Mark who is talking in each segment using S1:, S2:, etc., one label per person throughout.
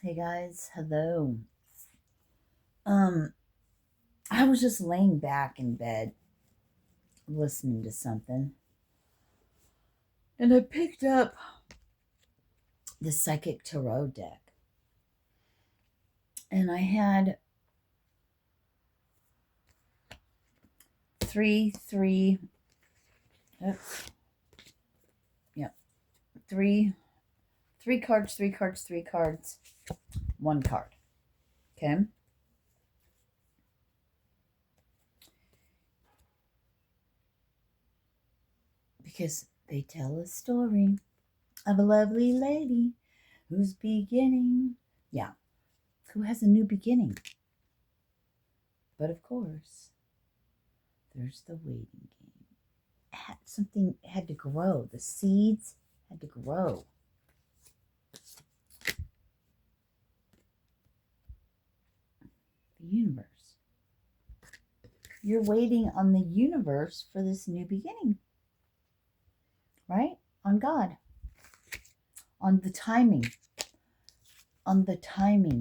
S1: Hey guys, hello. Um, I was just laying back in bed listening to something, and I picked up the Psychic Tarot deck, and I had three, oops, yeah, three, three cards, three cards, one card. Okay, because they tell a story of a lovely lady who's beginning, yeah, who has a new beginning. But of course, there's the waiting game. Something had to grow. The seeds had to grow. The universe. You're waiting on the universe for this new beginning, right? On God, on the timing,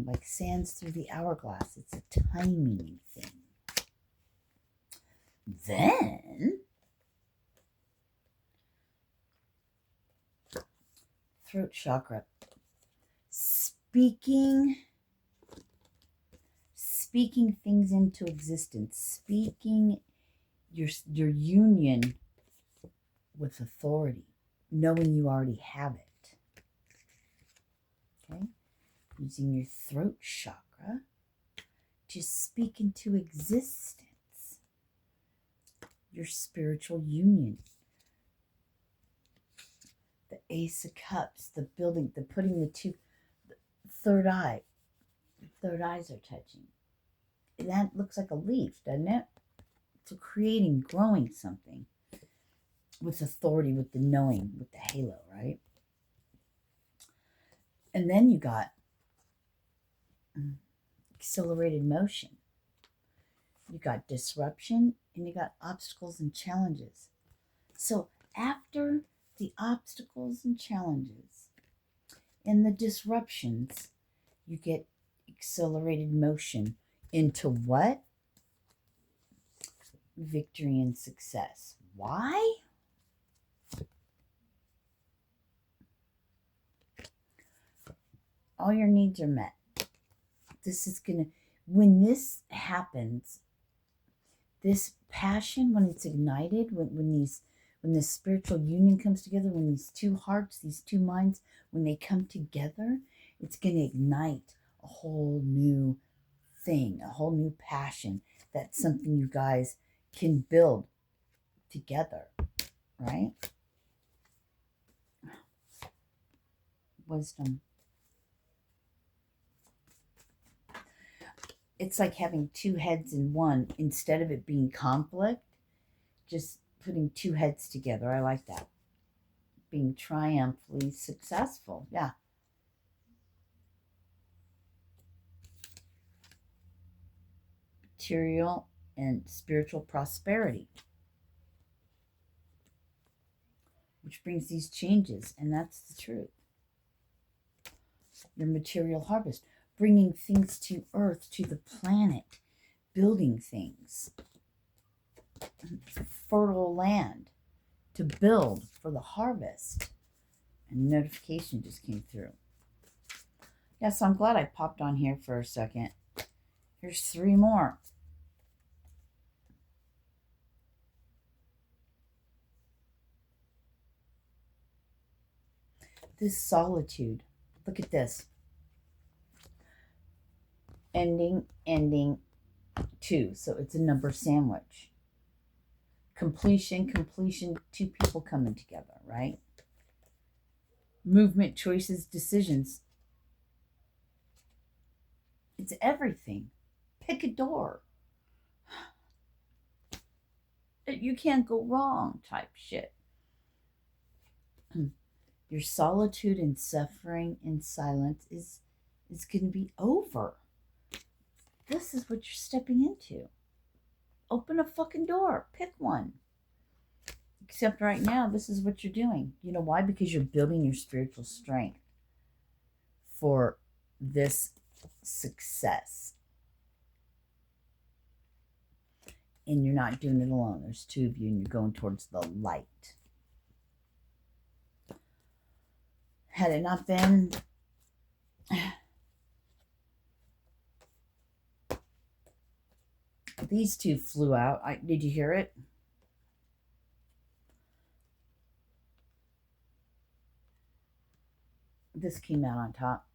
S1: like sands through the hourglass. It's a timing thing. Then, throat chakra. Speaking things into existence, speaking your union with authority, knowing you already have it. Okay? Using your throat chakra to speak into existence your spiritual union. The Ace of Cups, the building, the putting the third eye. Third eyes are touching. And that looks like a leaf, doesn't it? So creating, growing something with authority, with the knowing, with the halo, right? And then you got accelerated motion. You got disruption, and you got obstacles and challenges. So after the obstacles and challenges and the disruptions, you get accelerated motion into what? Victory and success. Why? All your needs are met. This is going to, when this happens, this passion, when it's ignited, when this spiritual union comes together, when these two hearts, these two minds, when they come together, it's going to ignite a whole new thing, a whole new passion. That's something you guys can build together, right? Wisdom. It's like having two heads in one instead of it being conflict, just putting two heads together. I like that. Being triumphantly successful. Yeah. Material and spiritual prosperity, which brings these changes, and that's the truth. Your material harvest, bringing things to earth, to the planet, building things, fertile land to build for the harvest. And notification just came through. Yeah, so I'm glad I popped on here for a second. Here's three more. This solitude. Look at this. Ending, 2. So it's a number sandwich. Completion, two people coming together, right? Movement, choices, decisions. It's everything. Pick a door. You can't go wrong type shit. Your solitude and suffering and silence is going to be over. This is what you're stepping into. Open a fucking door. Pick one. Except right now, this is what you're doing. You know why? Because you're building your spiritual strength for this success. And you're not doing it alone. There's two of you and you're going towards the light. Had it not been... These two flew out. Did you hear it? This came out on top,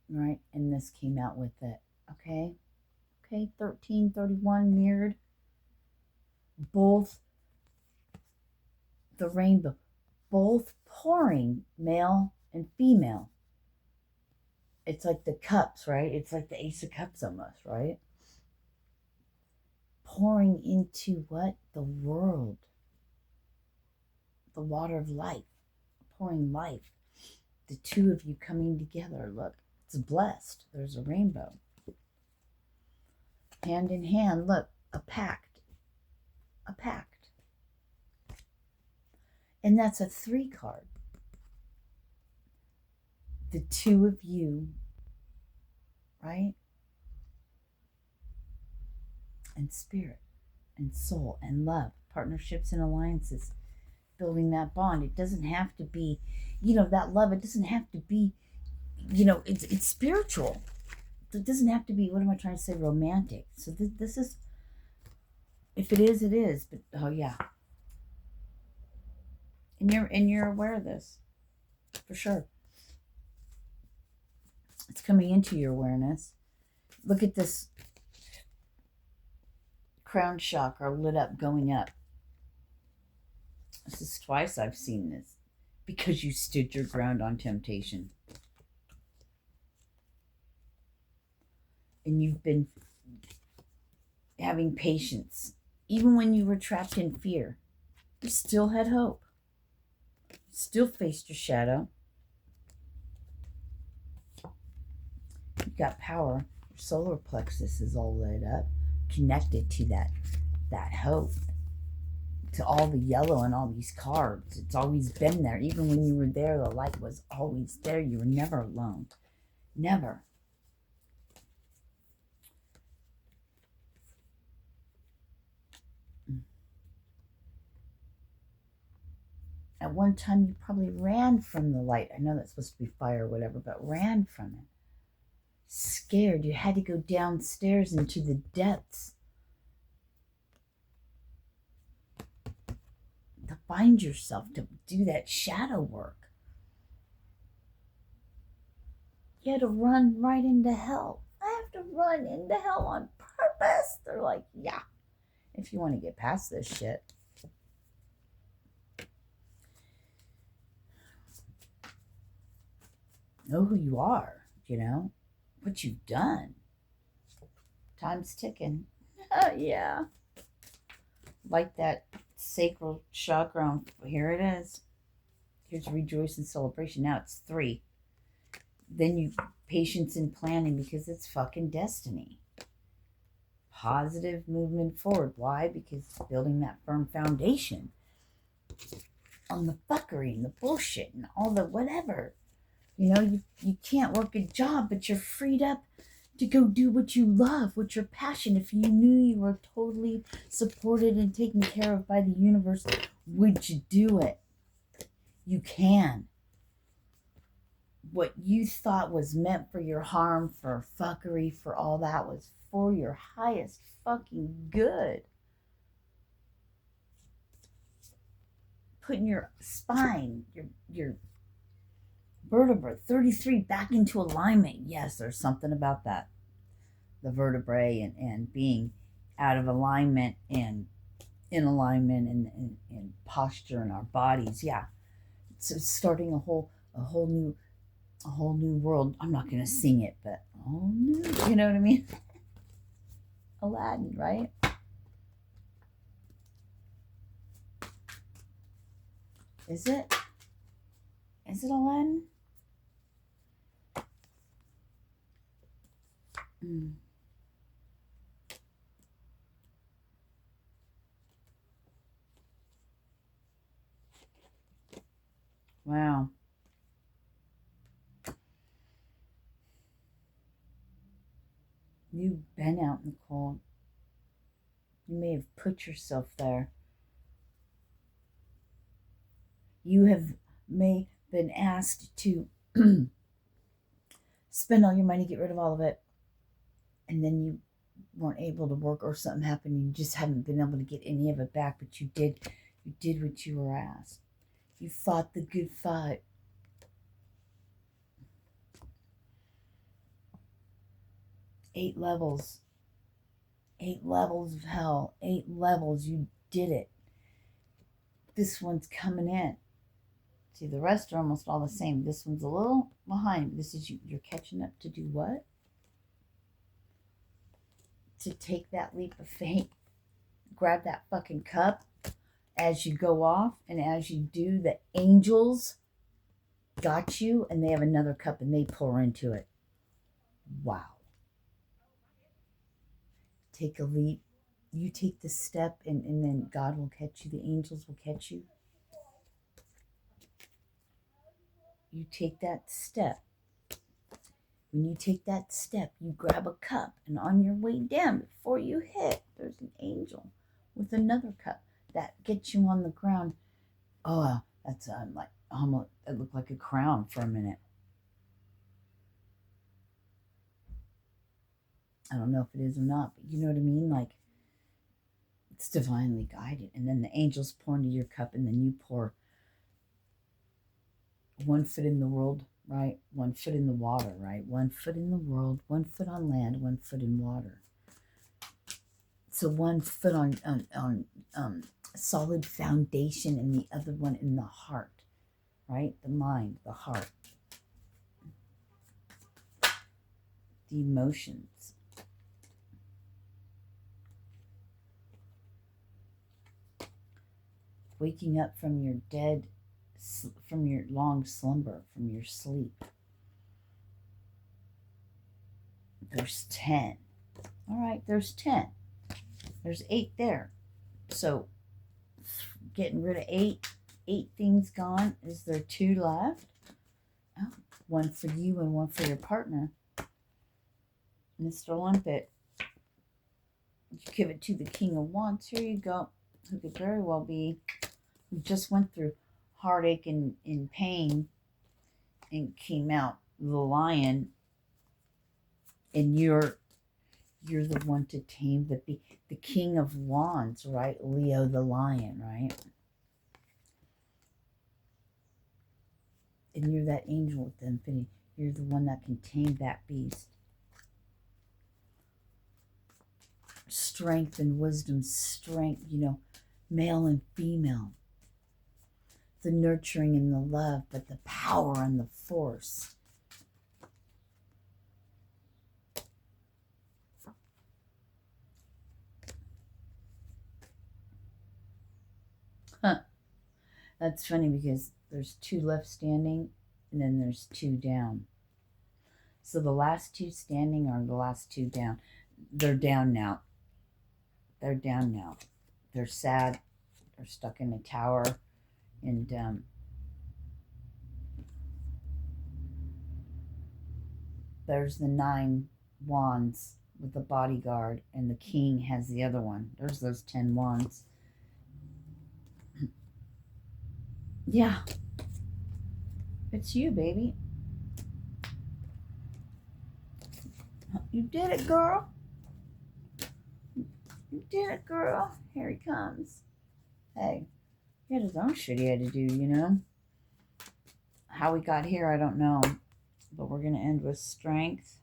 S1: right? And this came out with it. Okay? Okay, 1331 mirrored. Both the rainbow. Both pouring, male and female. It's like the cups, right? It's like the Ace of Cups almost, right? Pouring into what? The world. The water of life. Pouring life. The two of you coming together. Look, it's blessed. There's a rainbow. Hand in hand, look, a pact. A pact. And that's a 3 card. The two of you, right? And spirit and soul and love, partnerships and alliances, building that bond. It doesn't have to be, that love, it doesn't have to be, it's spiritual. It doesn't have to be, what am I trying to say, romantic. So this is, if it is, it is. But oh yeah. And you're aware of this. For sure. It's coming into your awareness. Look at this crown chakra lit up, going up. This is twice I've seen this. Because you stood your ground on temptation. And you've been having patience. Even when you were trapped in fear, you still had hope. You still faced your shadow. You've got power. Your solar plexus is all lit up, connected to that hope, to all the yellow and all these cards. It's always been there. Even when you were there, the light was always there. You were never alone. Never. At one time, you probably ran from the light. I know that's supposed to be fire or whatever, but ran from it. Scared. You had to go downstairs into the depths to find yourself, to do that shadow work. You had to run right into hell. I have to run into hell on purpose. They're like, yeah, if you want to get past this shit. Know who you are, what you've done. Time's ticking. Yeah. Like that sacral chakra. Here it is. Here's rejoice and celebration. Now it's 3. Then you patience and planning, because it's fucking destiny. Positive movement forward. Why? Because building that firm foundation on the fuckery and the bullshit and all the whatever. You can't work a job, but you're freed up to go do what you love, what your passion. If you knew you were totally supported and taken care of by the universe, would you do it? You can. What you thought was meant for your harm, for fuckery, for all that, was for your highest fucking good. Putting your spine, your vertebra 33 back into alignment. Yes, there's something about that. The vertebrae and being out of alignment and in alignment and posture in our bodies. Yeah. So starting a whole new world. I'm not gonna sing it, but oh no, you know what I mean? Aladdin, right? Is it? Is it Aladdin? Wow. You've been out in the cold. You may have put yourself there. You may been asked to spend all your money, get rid of all of it, and then you weren't able to work or something happened and you just haven't been able to get any of it back, but you did what you were asked. You fought the good fight. Eight levels of hell, 8 levels. You did it. This one's coming in. See, the rest are almost all the same. This one's a little behind. This is you're catching up to do what? To take that leap of faith. Grab that fucking cup as you go off, and as you do, the angels got you, and they have another cup and they pour into it. Wow. Take a leap. You take the step, and then God will catch you. The angels will catch you. You take that step. When you take that step, you grab a cup, and on your way down, before you hit, there's an angel with another cup that gets you on the ground. Oh, that's like almost, it looked like a crown for a minute. I don't know if it is or not, but you know what I mean? Like, it's divinely guided. And then the angels pour into your cup, and then you pour 1 foot in the world, right? 1 foot in the water, right? 1 foot in the world, 1 foot on land, 1 foot in water. So 1 foot on solid foundation, and the other one in the heart, right? The mind, the heart, the emotions. Waking up from your from your long slumber, from your sleep. There's 10. All right, there's 10. There's 8 there. So getting rid of 8 things gone. Is there 2 left? Oh, 1 for you and 1 for your partner. Mr. Limpet. You give it to the King of Wands. Here you go. Who could very well be, who just went through heartache and in pain and came out the Lion, and you're the one to tame the King of Wands, right? Leo the Lion, right? And you're that angel with the infinity. You're the one that can tame that beast. Strength and wisdom, strength, male and female. The nurturing and the love, but the power and the force. Huh. That's funny because there's 2 left standing, and then there's 2 down. So the last 2 standing are the last 2 down. They're down now. They're down now. They're sad. They're stuck in a tower. And there's the 9 wands with the bodyguard, and the king has the other one. There's those 10 wands. Yeah. It's you, baby. You did it, girl. You did it, girl. Here he comes. Hey, he had his own shit he had to do, How we got here, I don't know. But we're going to end with strength.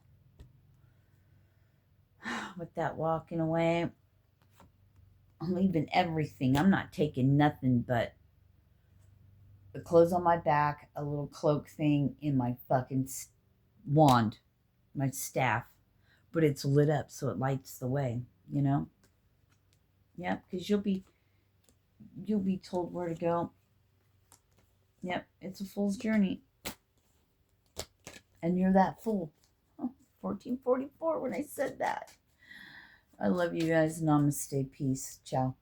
S1: With that walking away. I'm leaving everything. I'm not taking nothing but the clothes on my back, a little cloak thing, in my fucking wand, my staff. But it's lit up, so it lights the way, Yep, because you'll be told where to go. Yep, it's a fool's journey. And you're that fool. 1444 when I said that. I love you guys. Namaste. Peace. Ciao.